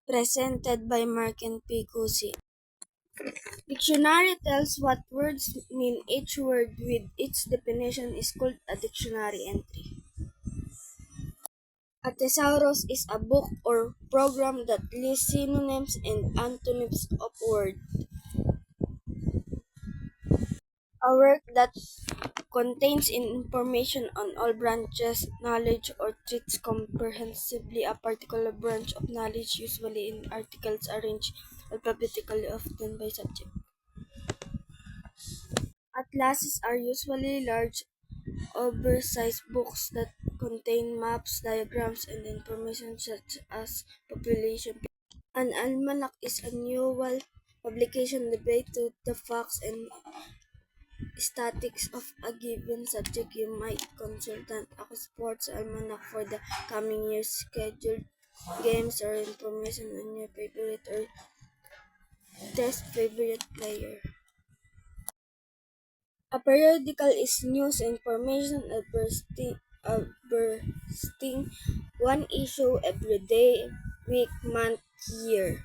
Presented by Marken P. Cusi. Dictionary tells what words mean. Each word with its definition is called a dictionary entry. A thesaurus is a book or program that lists synonyms and antonyms of words. A work that contains information on all branches knowledge or treats comprehensively a particular branch of knowledge, usually in articles arranged alphabetically, often by subject. Atlases are usually large, oversized books that contain maps, diagrams, and information such as population. An almanac is an annual publication devoted to the facts and statistics of a given subject. You might consult a sports almanac for the coming year's scheduled games or information on your favorite or test favorite player. A periodical is news information advertising one issue every day, week, month, year.